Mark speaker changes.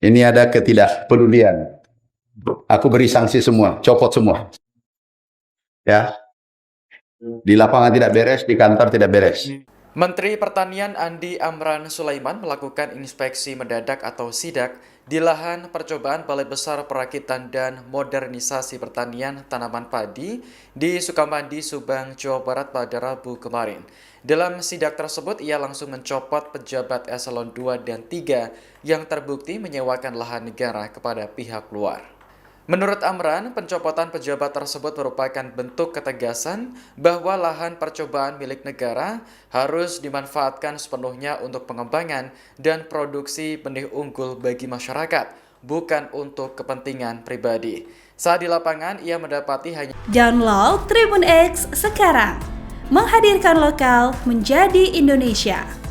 Speaker 1: Ini ada ketidakpedulian. Aku beri sanksi semua, copot semua. Ya, di lapangan tidak beres, di kantor tidak beres.
Speaker 2: Menteri Pertanian Andi Amran Sulaiman melakukan inspeksi mendadak atau sidak di lahan percobaan Balai Besar Perakitan dan Modernisasi Pertanian Tanaman Padi di Sukamandi, Subang, Jawa Barat pada Rabu kemarin. Dalam sidak tersebut, ia langsung mencopot pejabat eselon 2 dan 3 yang terbukti menyewakan lahan negara kepada pihak luar. Menurut Amran, pencopotan pejabat tersebut merupakan bentuk ketegasan bahwa lahan percobaan milik negara harus dimanfaatkan sepenuhnya untuk pengembangan dan produksi benih unggul bagi masyarakat, bukan untuk kepentingan pribadi. Saat di lapangan, ia mendapati hanya
Speaker 3: Download Tribun X sekarang, menghadirkan lokal menjadi Indonesia.